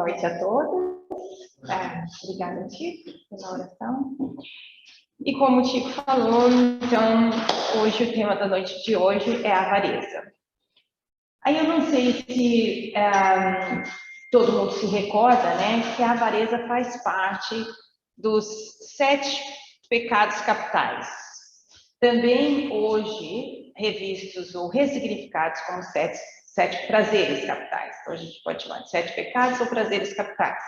noite a todos. Obrigada, Tico, pela oração. E como o Tico falou, então, hoje o tema da noite de hoje é a avareza. Aí eu não sei se todo mundo se recorda, né, que a avareza faz parte dos 7 pecados capitais. Também hoje revistos ou ressignificados como 7 prazeres capitais. Então a gente pode chamar de 7 pecados ou prazeres capitais.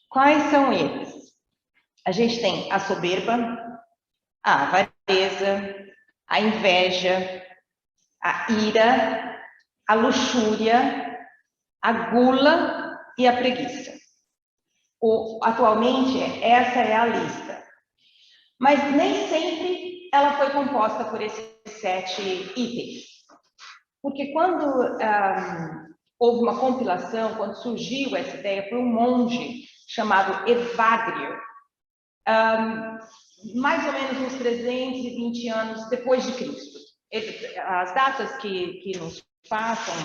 Quais são eles? A gente tem a soberba, a avareza, a inveja, a ira, a luxúria, a gula e a preguiça. Atualmente, essa é a lista. Mas nem sempre ela foi composta por esses 7 itens. Porque quando houve uma compilação, quando surgiu essa ideia, foi um monge chamado Evagrio, mais ou menos uns 320 anos depois de Cristo. As datas que nos passam,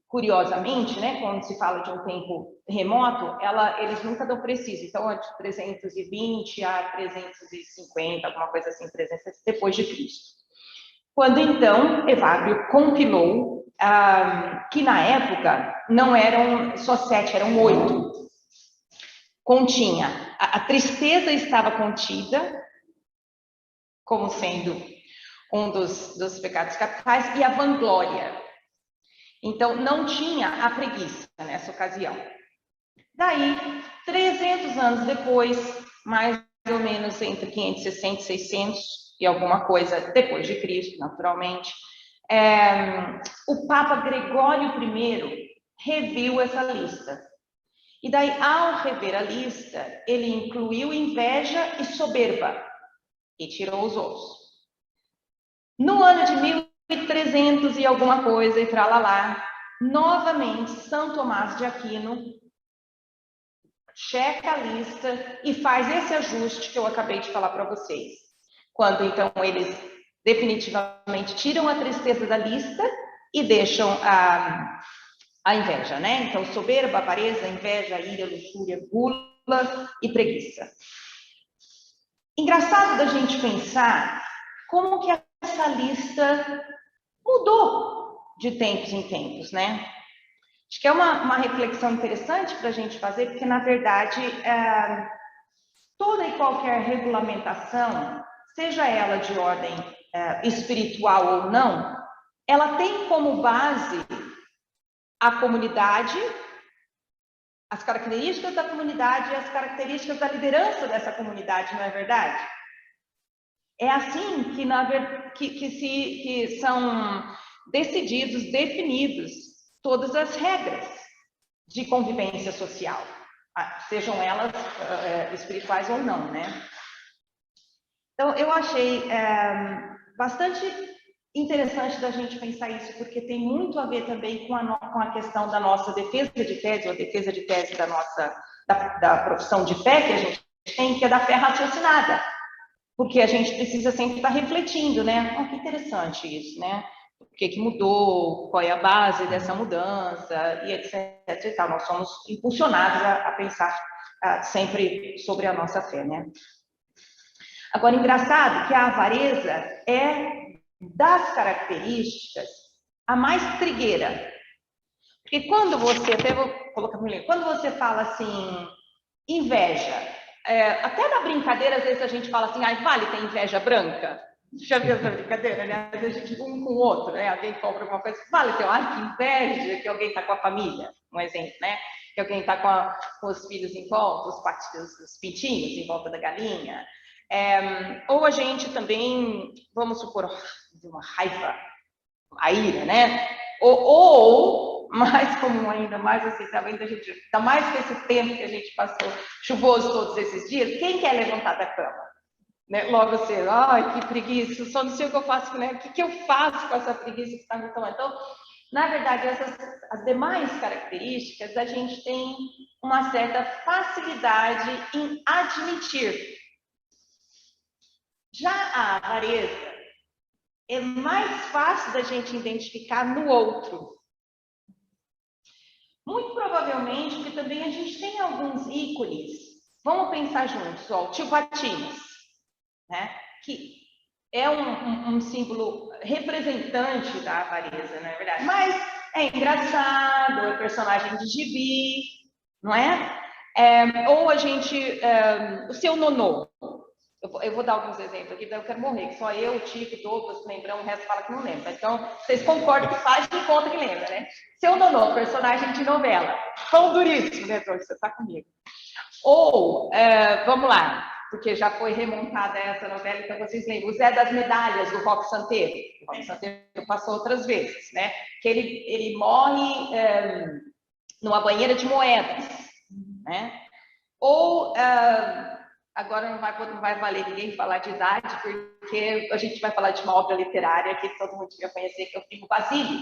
curiosamente, né, quando se fala de um tempo remoto, eles nunca dão preciso. Então, é de 320 a 350, alguma coisa assim, 300 depois de Cristo. Quando, então, Evagrio compilou que, na época, não eram só 7, eram 8. Continha, a tristeza estava contida, como sendo um dos pecados capitais, e a vanglória. Então, não tinha a preguiça nessa ocasião. Daí, 300 anos depois, mais ou menos entre 560 e 600 e alguma coisa depois de Cristo, naturalmente, o Papa Gregório I reviu essa lista. E daí, ao rever a lista, ele incluiu inveja e soberba e tirou os outros. No ano de 1300 e alguma coisa, e tralalá, novamente, São Tomás de Aquino checa a lista e faz esse ajuste que eu acabei de falar para vocês. Quando, então, eles definitivamente tiram a tristeza da lista e deixam a inveja, né? Então, soberba, avareza, inveja, ira, luxúria, gula e preguiça. Engraçado da gente pensar como que essa lista mudou de tempos em tempos, né? Acho que é uma reflexão interessante para a gente fazer, porque, na verdade, toda e qualquer regulamentação, seja ela de ordem espiritual ou não, ela tem como base a comunidade, as características da comunidade e as características da liderança dessa comunidade, não é verdade? É assim que são decididos, definidos todas as regras de convivência social, sejam elas espirituais ou não, né? Então, eu achei bastante interessante da gente pensar isso, porque tem muito a ver também com a questão da nossa defesa de tese, ou a defesa de tese da profissão de fé que a gente tem, que é da fé raciocinada. Porque a gente precisa sempre estar refletindo, né? Que interessante isso, né? O que mudou, qual é a base dessa mudança, e etc. e tal. Nós somos impulsionados a pensar sempre sobre a nossa fé, né? Agora, engraçado que a avareza é das características a mais trigueira. Porque quando você, até vou colocar para mim, quando você fala assim, inveja, até na brincadeira, às vezes a gente fala assim, vale ter inveja branca? Já viu essa brincadeira, né? Às vezes a gente um com o outro, né? Alguém compra alguma coisa, vale ter, que inveja que alguém está com a família, um exemplo, né? Que alguém está com os filhos em volta, os pintinhos em volta da galinha. Ou a gente também, vamos supor, uma raiva, a ira, né? Ou mais comum ainda, mais aceitável ainda, ainda mais com esse tempo que a gente passou chuvoso todos esses dias, quem quer levantar da cama? Né? Logo você, que preguiça, só não sei o que eu faço, né? O que eu faço com essa preguiça que está me tomando? Então, na verdade, as demais características, a gente tem uma certa facilidade em admitir. Já a avareza é mais fácil da gente identificar no outro. Muito provavelmente, porque também a gente tem alguns ícones. Vamos pensar juntos, ó, o tio Patinhas, né? Que é um símbolo representante da avareza, não é verdade? Mas é engraçado, é personagem de gibi, não é? Ou a gente, o seu nonô. Eu vou dar alguns exemplos aqui, eu quero morrer, que só eu, o Tico, Douglas lembramos, o resto fala que não lembra. Então, vocês concordam que faz de conta que lembra, né? Seu nonô, personagem de novela. Pão duríssimo, né, Douglas? Você está comigo. Ou, vamos lá, porque já foi remontada essa novela, então vocês lembram, o Zé das Medalhas, do Roque Santeiro. O Roque Santeiro passou outras vezes, né? Que ele morre numa banheira de moedas, né? Ou, agora não vai valer ninguém falar de idade, porque a gente vai falar de uma obra literária que todo mundo devia conhecer, que é o Primo Basílio,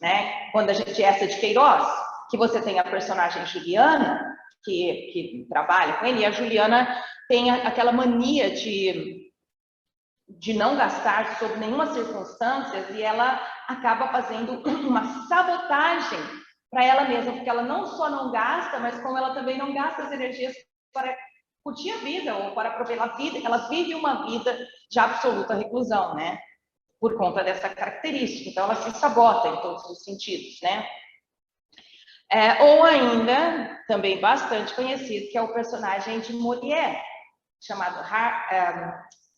né? Quando a gente essa de Queiroz, que você tem a personagem Juliana, que trabalha com ele, e a Juliana tem aquela mania de não gastar sob nenhuma circunstância, e ela acaba fazendo uma sabotagem para ela mesma, porque ela não só não gasta, mas como ela também não gasta as energias para curtir a vida ou para aproveitar a vida, ela vive uma vida de absoluta reclusão, né? Por conta dessa característica. Então, ela se sabota em todos os sentidos, né? Ou ainda, também bastante conhecido, que é o personagem de Molière, chamado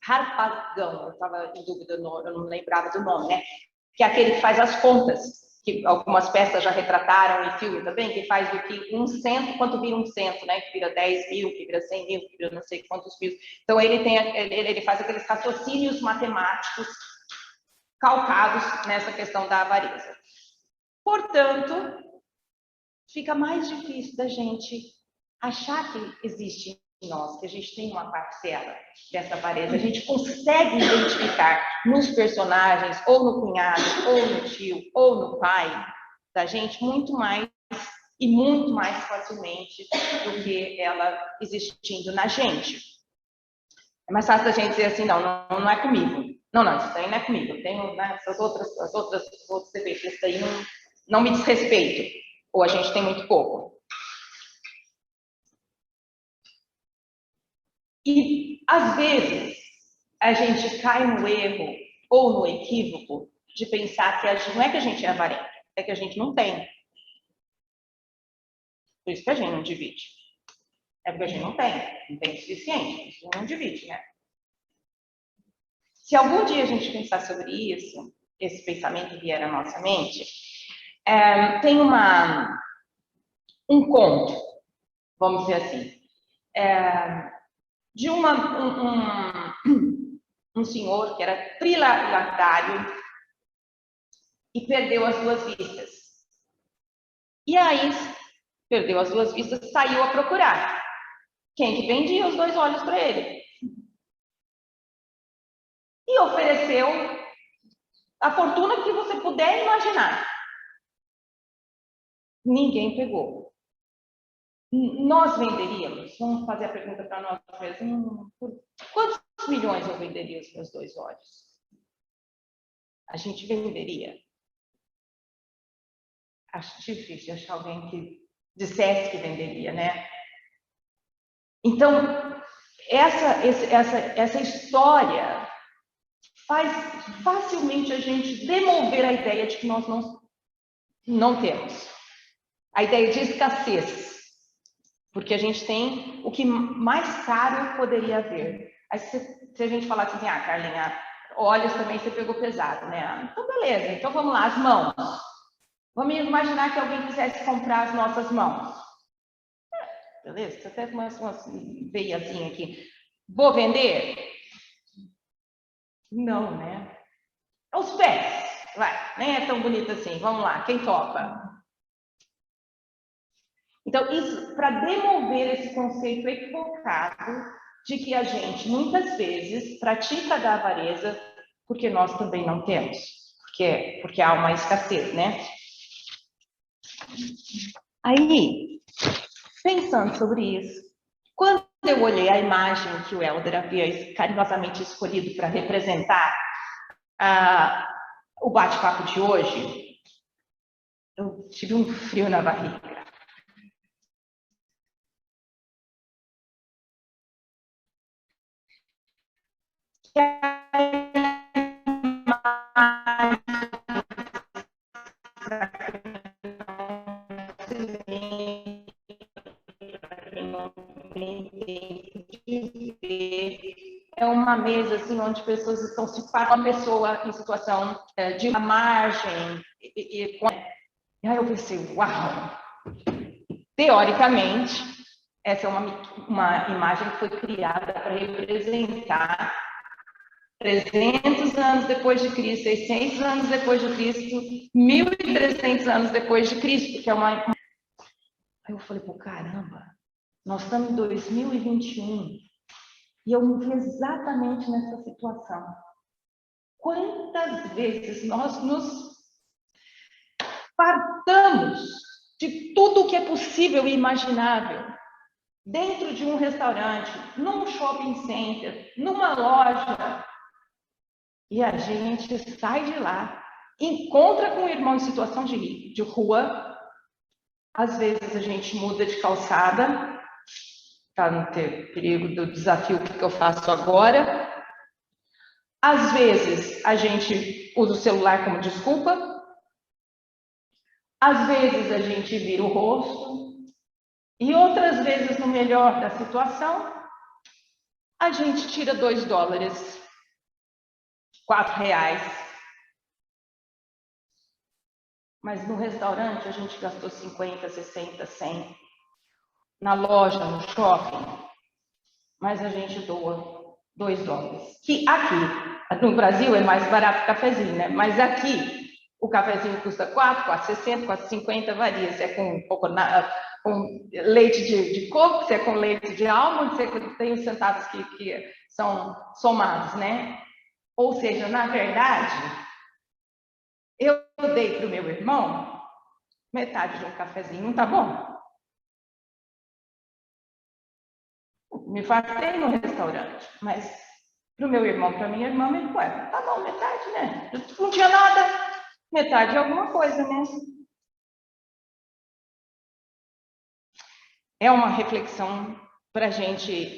Harpagon, eu estava em dúvida, eu não lembrava do nome, né? Que é aquele que faz as contas, que algumas peças já retrataram em filme também, que faz do que 1 cento, quanto vira 1 cento, né? Que vira 10 mil, que vira 100 mil, que vira não sei quantos mil. Então, ele faz aqueles raciocínios matemáticos calcados nessa questão da avareza. Portanto, fica mais difícil da gente achar que existe em nós, que a gente tem uma parcela dessa avareza. A gente consegue identificar nos personagens, ou no cunhado, ou no tio, ou no pai da gente, muito mais e muito mais facilmente do que ela existindo na gente. É mais fácil da gente dizer assim, não é comigo. Não, isso daí não é comigo. Eu tenho, né, os outros defeitos, isso daí não me diz respeito. Ou a gente tem muito pouco. E, às vezes, a gente cai no erro ou no equívoco de pensar que não é que a gente é avarento, é que a gente não tem. Por isso que a gente não divide. É porque a gente não tem o suficiente, a gente não divide, né? Se algum dia a gente pensar sobre isso, esse pensamento vier à nossa mente, tem um conto, vamos dizer assim, de um senhor que era trilatário e perdeu as 2 vistas. E aí, perdeu as 2 vistas, saiu a procurar. Quem que vendia os 2 olhos para ele? E ofereceu a fortuna que você puder imaginar. Ninguém pegou. Nós venderíamos? Vamos fazer a pergunta para nós mesmos. Quantos milhões eu venderia os meus 2 olhos? A gente venderia? Acho difícil achar alguém que dissesse que venderia, né? Então, essa história faz facilmente a gente demover a ideia de que nós não temos. A ideia de escassez. Porque a gente tem o que mais caro poderia haver. Aí, se a gente falasse assim, Carlinha, olhos também você pegou pesado, né? Então, beleza. Então, vamos lá, as mãos. Vamos imaginar que alguém quisesse comprar as nossas mãos. Beleza? Você até umas veiazinhas aqui. Vou vender? Não, né? Os pés. Vai, nem é tão bonito assim. Vamos lá, quem topa? Então, isso para demover esse conceito equivocado de que a gente, muitas vezes, pratica da avareza porque nós também não temos. Porque há uma escassez, né? Aí, pensando sobre isso, quando eu olhei a imagem que o Helder havia carinhosamente escolhido para representar o bate-papo de hoje, eu tive um frio na barriga. excelente para quem não tem tempo de ver. É uma mesa assim, onde pessoas estão se uma pessoa em situação de uma margem. E aí eu pensei, uau! Teoricamente, essa é uma imagem que foi criada para representar 300 anos depois de Cristo, 600 anos depois de Cristo, 1.300 anos depois de Cristo, que é uma... Aí eu falei, pô, caramba, nós estamos em 2021 e eu me vi exatamente nessa situação. Quantas vezes nós nos fartamos de tudo que é possível e imaginável dentro de um restaurante, num shopping center, numa loja, e a gente sai de lá, encontra com um irmão em situação de rua, às vezes a gente muda de calçada, para não ter perigo do desafio que eu faço agora. Às vezes a gente usa o celular como desculpa, às vezes a gente vira o rosto, e outras vezes, no melhor da situação, a gente tira $2, R$4. Mas no restaurante a gente gastou 50, 60, 100. Na loja, no shopping, mas a gente doa $2. Que aqui, no Brasil, é mais barato o cafezinho, né? Mas aqui, o cafezinho custa 4,60, 4,50, varia. Se é com leite de coco, se é com leite de almond, se é, tem os centavos que são somados, né? Ou seja, na verdade, eu dei para o meu irmão metade de um cafezinho, tá bom? Me fartei no restaurante, mas para o meu irmão, para minha irmã, me foi, tá bom, metade, né? Não tinha nada, metade é alguma coisa, né? É uma reflexão para a gente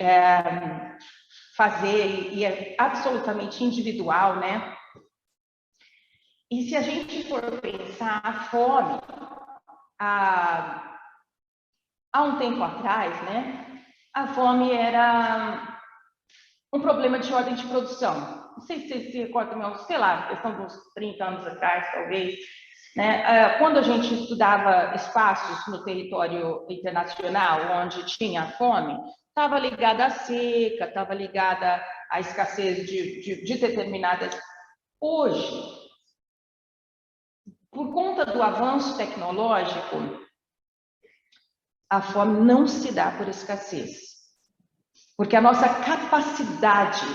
fazer e é absolutamente individual, né? E se a gente for pensar a fome, há um tempo atrás, né? A fome era um problema de ordem de produção. Não sei se vocês se recordam, sei lá, questão de uns 30 anos atrás, talvez, né? Quando a gente estudava espaços no território internacional onde tinha fome, estava ligada à seca, estava ligada à escassez de determinadas... Hoje, por conta do avanço tecnológico, a fome não se dá por escassez. Porque a nossa capacidade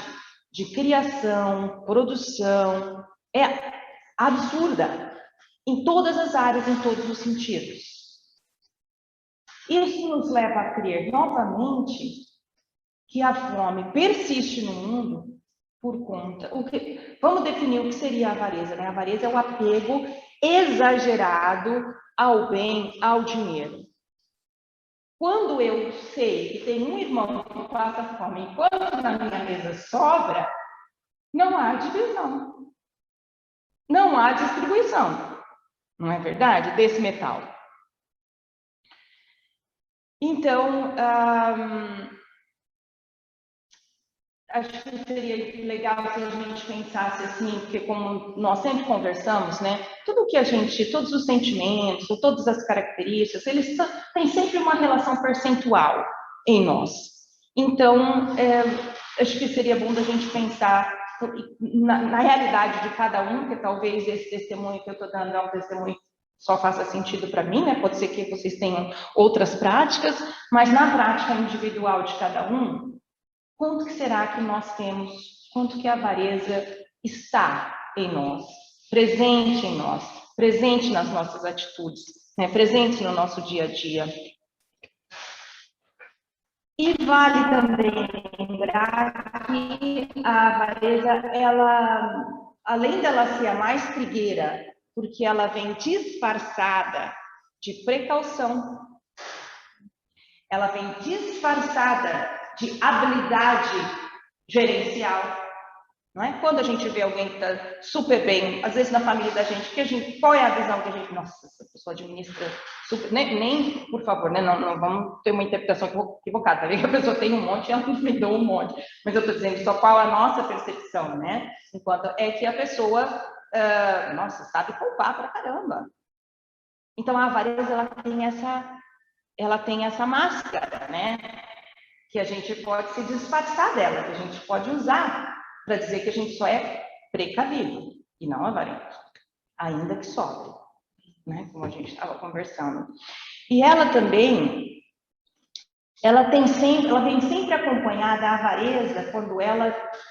de criação, produção, é absurda em todas as áreas, em todos os sentidos. Isso nos leva a crer novamente que a fome persiste no mundo por conta... Vamos definir o que seria a avareza, né? A avareza é o apego exagerado ao bem, ao dinheiro. Quando eu sei que tem um irmão que passa fome enquanto na minha mesa sobra, não há divisão. Não há distribuição. Não é verdade? Desse metal. Então, acho que seria legal se a gente pensasse assim, porque como nós sempre conversamos, né? Tudo que a gente, todos os sentimentos, todas as características, eles têm sempre uma relação percentual em nós. Então, acho que seria bom da gente pensar na realidade de cada um, que talvez esse testemunho que eu estou dando é um testemunho que só faça sentido para mim, né? Pode ser que vocês tenham outras práticas, mas na prática individual de cada um, quanto que será que nós temos, quanto que a avareza está em nós, presente em nós, presente nas nossas atitudes, né? Presente no nosso dia a dia. E vale também lembrar que a avareza, ela, além dela ser a mais trigueira, porque ela vem disfarçada de precaução, ela vem disfarçada de habilidade gerencial, Não é? Quando a gente vê alguém que está super bem, às vezes na família da gente, qual é a visão que a gente, nossa, essa pessoa administra super, nem por favor, né? Não vamos ter uma interpretação equivocada, tá vendo? A pessoa tem um monte e ela me deu um monte, mas eu estou dizendo só qual a nossa percepção, né? Enquanto é que a pessoa, nossa, sabe poupar pra caramba. Então a avareza, ela tem essa máscara, né? Que a gente pode se disfarçar dela, que a gente pode usar para dizer que a gente só é precavido e não avarento, ainda que sobre, né? Como a gente estava conversando. E ela também, ela vem sempre acompanhada a avareza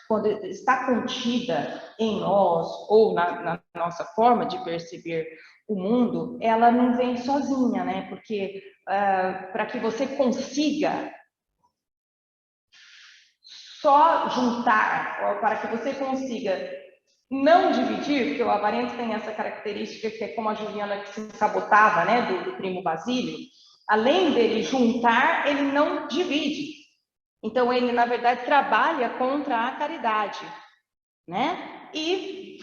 quando está contida em nós ou na nossa forma de perceber o mundo, ela não vem sozinha, né? Porque para que você consiga só juntar, ou para que você consiga não dividir, porque o avarento tem essa característica que é como a Juliana que se sabotava, né, do primo Basílio, além dele juntar, ele não divide. Então, ele, na verdade, trabalha contra a caridade, né? E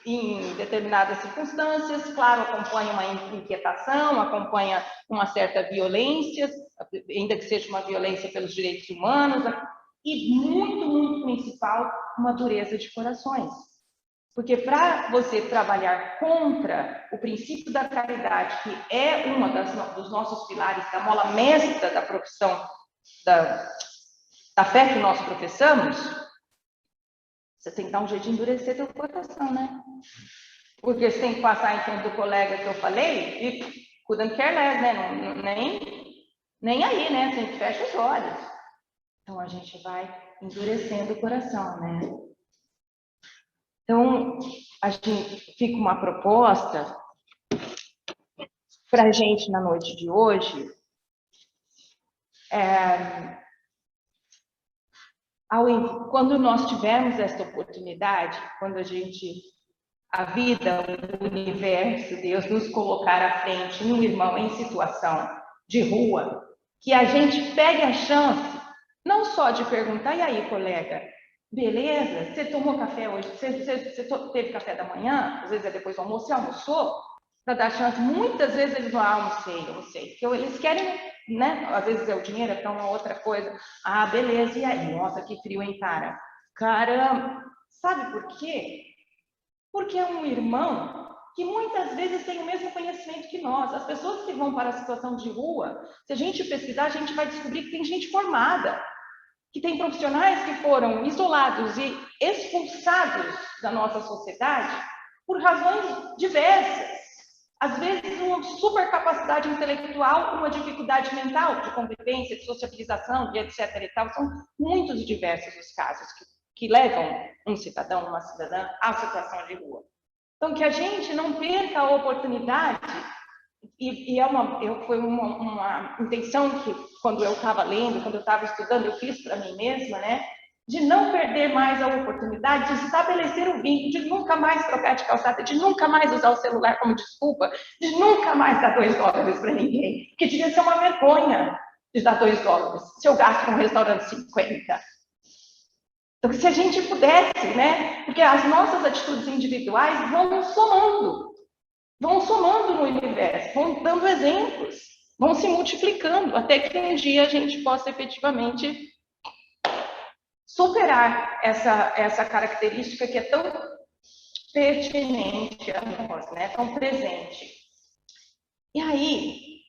em determinadas circunstâncias, claro, acompanha uma inquietação, acompanha uma certa violência, ainda que seja uma violência pelos direitos humanos, e muito, muito principal, uma dureza de corações. Porque para você trabalhar contra o princípio da caridade, que é uma dos nossos pilares, da mola mestra da profissão, da fé que nós professamos, você tem que dar um jeito de endurecer teu coração, né? Porque você tem que passar em frente do colega que eu falei e couldn't care less, né? Nem aí, né? Você fecha os olhos. Então a gente vai endurecendo o coração, né? Então, a gente fica uma proposta para a gente na noite de hoje. Quando nós tivermos essa oportunidade, quando a vida, o universo, Deus nos colocar à frente um irmão em situação de rua, que a gente pegue a chance, não só de perguntar, e aí, colega, beleza? Você tomou café hoje? Você teve café da manhã? Às vezes é depois do almoço, você almoçou? Para dar chance, muitas vezes eles vão, almocei. Porque eles querem, né? Às vezes é o dinheiro, é uma outra coisa. Ah, beleza, e aí? Nossa, que frio, hein, cara? Caramba! Sabe por quê? Porque é um irmão que muitas vezes tem o mesmo conhecimento que nós. As pessoas que vão para a situação de rua, se a gente pesquisar, a gente vai descobrir que tem gente formada, que tem profissionais que foram isolados e expulsados da nossa sociedade por razões diversas. Às vezes, uma supercapacidade intelectual, uma dificuldade mental de convivência, de sociabilização, de etc. e tal. São muitos e diversos os casos que levam um cidadão, uma cidadã à situação de rua. Então, que a gente não perca a oportunidade, foi uma intenção que, quando eu estava lendo, quando eu estava estudando, eu fiz para mim mesma, né? De não perder mais a oportunidade de estabelecer o vínculo, de nunca mais trocar de calçada, de nunca mais usar o celular como desculpa, de nunca mais dar $2 para ninguém, que devia ser uma vergonha de dar $2, se eu gasto com um restaurante 50. Então, se a gente pudesse, né? Porque as nossas atitudes individuais vão somando no universo, vão dando exemplos, vão se multiplicando, até que um dia a gente possa efetivamente superar essa característica que é tão pertinente a nós, né? Tão presente. E aí,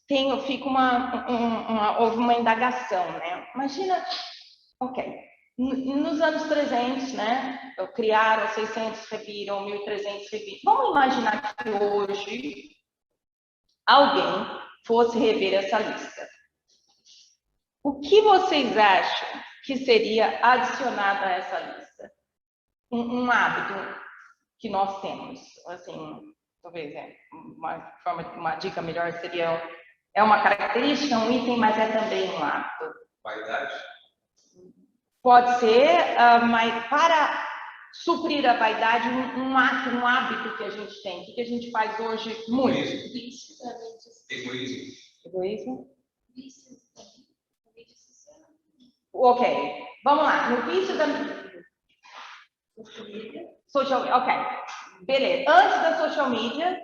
fica houve uma indagação, né? Imagina, ok, nos anos 300, né? Criaram 600, reviram, 1300, reviram. Vamos imaginar que hoje alguém fosse rever essa lista. O que vocês acham que seria adicionado a essa lista? Um hábito que nós temos, assim, talvez uma dica melhor seria, é uma característica, um item, mas é também um hábito. Vaidade? Pode ser, mas para suprir a vaidade, um hábito que a gente tem. O que a gente faz hoje muito? Egoísmo. Egoísmo? Ok, vamos lá. No vício da... Ok, beleza. Antes da social media...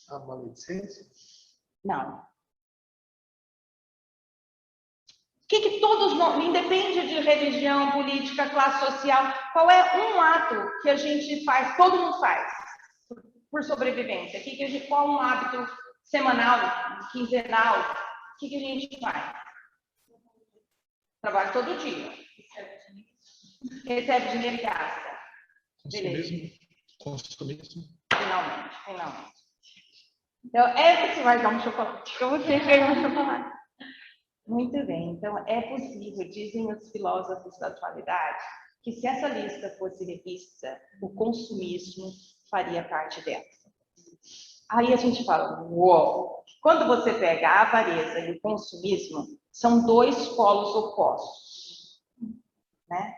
A maledicência? Não. O que todos, independe de religião, política, classe social, qual é um ato que a gente faz, todo mundo faz, por sobrevivência? Qual um hábito semanal, quinzenal? O que a gente faz? Trabalho todo dia. Recebe dinheiro e gasta. Consumismo. Finalmente. Então, você vai dar um chocolate. Eu vou ter que ganhar um chocolate. Muito bem. Então, é possível, dizem os filósofos da atualidade, que se essa lista fosse revista, o consumismo faria parte dela. Aí a gente fala, uou! Quando você pega a avareza e o consumismo, são dois polos opostos, né?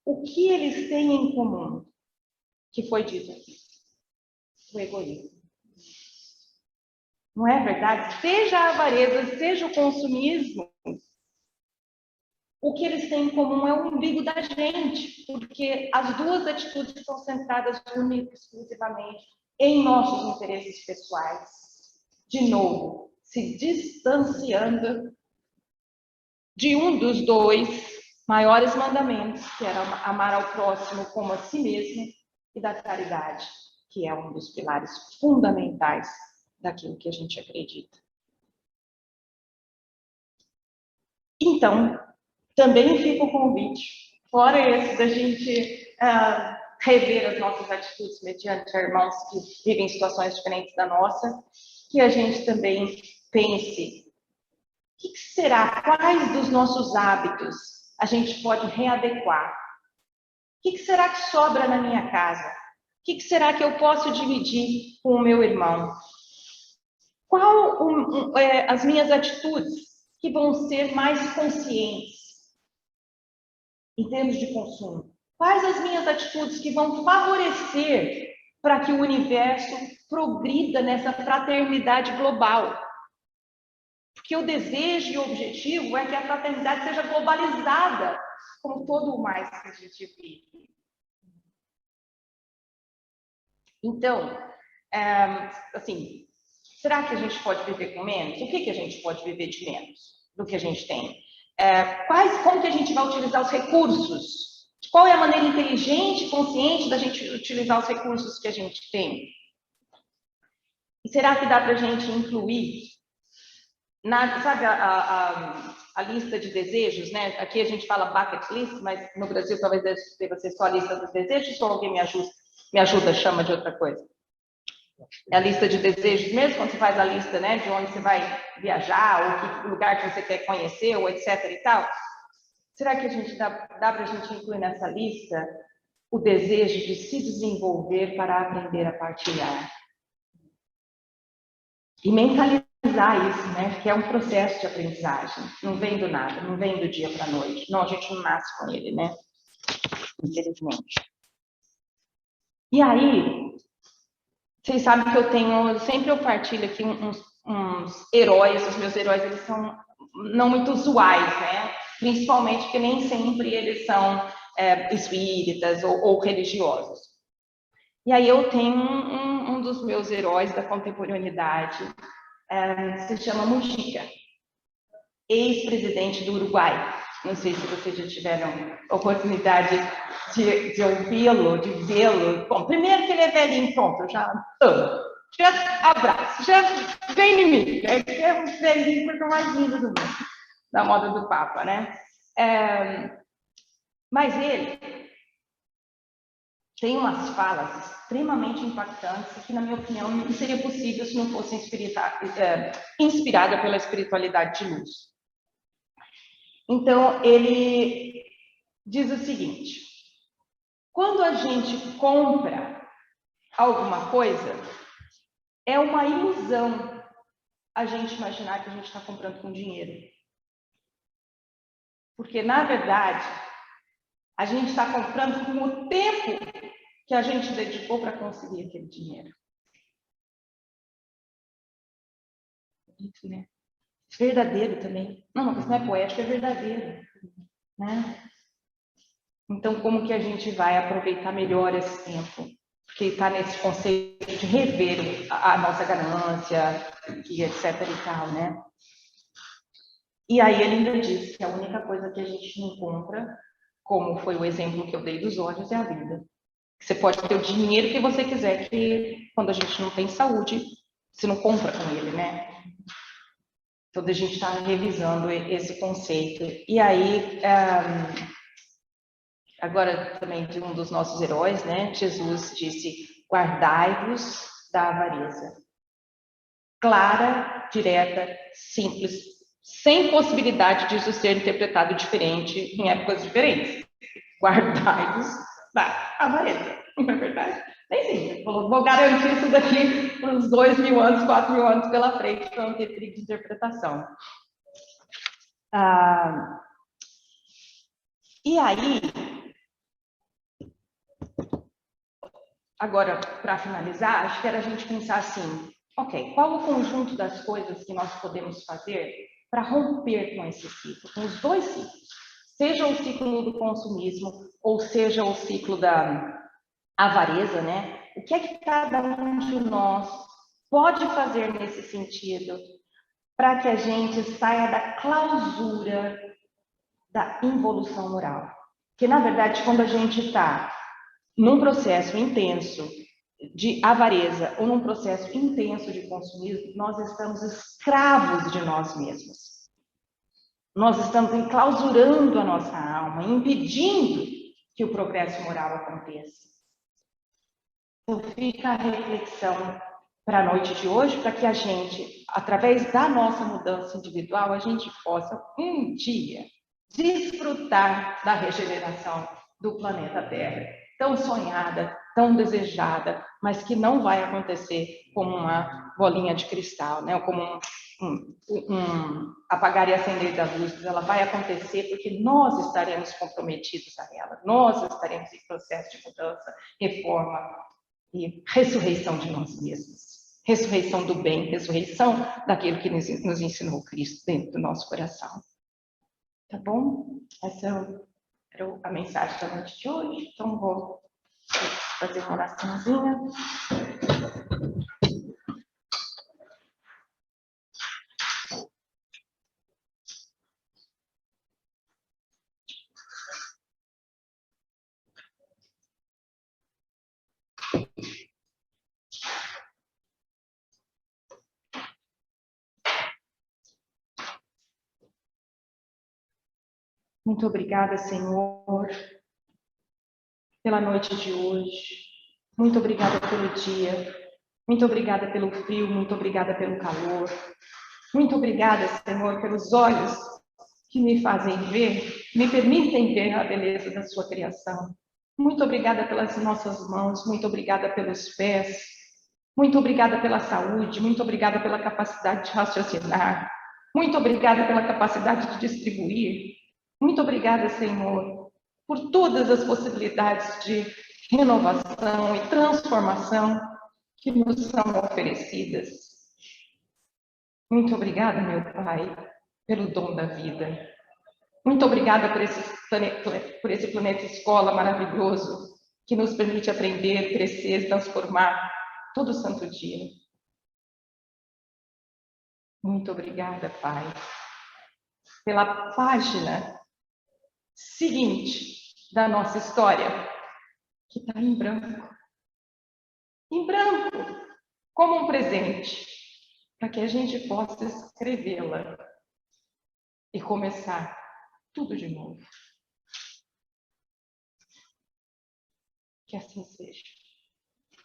O que eles têm em comum? Que foi dito aqui. O egoísmo. Não é verdade? Seja a avareza, seja o consumismo, o que eles têm em comum é o umbigo da gente, porque as duas atitudes estão centradas única e exclusivamente em nossos interesses pessoais. De novo, se distanciando de um dos dois maiores mandamentos, que era amar ao próximo como a si mesmo, e da caridade, que é um dos pilares fundamentais daquilo que a gente acredita. Então, também fica o convite, fora esse da gente rever as nossas atitudes mediante irmãos que vivem situações diferentes da nossa, que a gente também pense, o que será, quais dos nossos hábitos a gente pode readequar? O que será que sobra na minha casa? O que será que eu posso dividir com o meu irmão? Qual as minhas atitudes que vão ser mais conscientes em termos de consumo? Quais as minhas atitudes que vão favorecer para que o universo progrida nessa fraternidade global? Porque o desejo e o objetivo é que a fraternidade seja globalizada, como todo o mais que a gente vive. Então, assim, será que a gente pode viver com menos? O que a gente pode viver de menos do que a gente tem? Como que a gente vai utilizar os recursos? Qual é a maneira inteligente e consciente da gente utilizar os recursos que a gente tem? E será que dá para a gente incluir, sabe a lista de desejos, né? Aqui a gente fala bucket list, mas no Brasil talvez deva ser só a lista dos desejos, ou alguém me ajuda, chama de outra coisa? É a lista de desejos mesmo, quando você faz a lista, né, de onde você vai viajar, ou que lugar que você quer conhecer, ou etc e tal. Será que a gente dá para a gente incluir nessa lista o desejo de se desenvolver para aprender a partilhar? E mentalizar isso, né, que é um processo de aprendizagem. Não vem do nada, não vem do dia para a noite. Não, a gente não nasce com ele, né? Infelizmente. E aí, vocês sabem que sempre eu partilho aqui uns heróis, os meus heróis, eles são não muito usuais, né? Principalmente porque nem sempre eles são espíritas ou religiosos. E aí eu tenho um dos meus heróis da contemporaneidade, se chama Mujica, ex-presidente do Uruguai. Não sei se vocês já tiveram oportunidade de ouvi-lo, de vê-lo. Bom, primeiro que ele é velhinho, pronto, eu já amo. Já abraço, já vem em mim, né? Que é um velhinho porque é o mais lindo do mundo, da moda do Papa, né? Mas ele tem umas falas extremamente impactantes que, na minha opinião, não seria possível se não fosse inspirada pela espiritualidade de luz. Então, ele diz o seguinte: quando a gente compra alguma coisa, é uma ilusão a gente imaginar que a gente está comprando com dinheiro. Porque, na verdade, a gente está comprando com o tempo que a gente dedicou para conseguir aquele dinheiro. Isso, né? Verdadeiro também. Não, mas não é poético, é verdadeiro. Né? Então, como que a gente vai aproveitar melhor esse tempo? Porque está nesse conceito de rever a nossa ganância, e etc. e tal, né? E aí ele ainda diz que a única coisa que a gente encontra, como foi o exemplo que eu dei dos olhos, é a vida. Você pode ter o dinheiro que você quiser, que quando a gente não tem saúde, você não compra com ele, né? Então, a gente está revisando esse conceito. E aí, agora também de um dos nossos heróis, né? Jesus disse, guardai-vos da avareza. Clara, direta, simples, sem possibilidade de isso ser interpretado diferente em épocas diferentes. Guardai-vos da avareza, não é verdade? Nem sim, vou garantir isso daqui por uns 2.000 anos, 4.000 anos pela frente, para não ter perigo de interpretação. E aí, agora, para finalizar, acho que era a gente pensar assim, ok, qual o conjunto das coisas que nós podemos fazer para romper com esse ciclo, com os dois ciclos, seja o ciclo do consumismo, ou seja o ciclo da avareza, né? O que é que cada um de nós pode fazer nesse sentido para que a gente saia da clausura da involução moral? Porque, na verdade, quando a gente está num processo intenso de avareza ou num processo intenso de consumismo, nós estamos escravos de nós mesmos. Nós estamos enclausurando a nossa alma, impedindo que o progresso moral aconteça. Então, fica a reflexão para a noite de hoje, para que a gente, através da nossa mudança individual, a gente possa, um dia, desfrutar da regeneração do planeta Terra, tão sonhada, tão desejada, mas que não vai acontecer como uma bolinha de cristal, né? Como um apagar e acender da luz. Ela vai acontecer porque nós estaremos comprometidos a ela, nós estaremos em processo de mudança, reforma e ressurreição de nós mesmos. Ressurreição do bem, ressurreição daquilo que nos ensinou Cristo dentro do nosso coração. Tá bom? Essa era a mensagem da noite de hoje. Então, vou fazer uma oraçãozinha. Muito obrigada, Senhor, pela noite de hoje. Muito obrigada pelo dia. Muito obrigada pelo frio. Muito obrigada pelo calor. Muito obrigada, Senhor, pelos olhos que me fazem ver, me permitem ver a beleza da sua criação. Muito obrigada pelas nossas mãos. Muito obrigada pelos pés. Muito obrigada pela saúde. Muito obrigada pela capacidade de raciocinar. Muito obrigada pela capacidade de distribuir. Muito obrigada, Senhor, por todas as possibilidades de renovação e transformação que nos são oferecidas. Muito obrigada, meu Pai, pelo dom da vida. Muito obrigada por esse planeta escola maravilhoso que nos permite aprender, crescer, transformar todo santo dia. Muito obrigada, Pai, pela página seguinte da nossa história, que está em branco. Em branco, como um presente, para que a gente possa escrevê-la e começar tudo de novo. Que assim seja.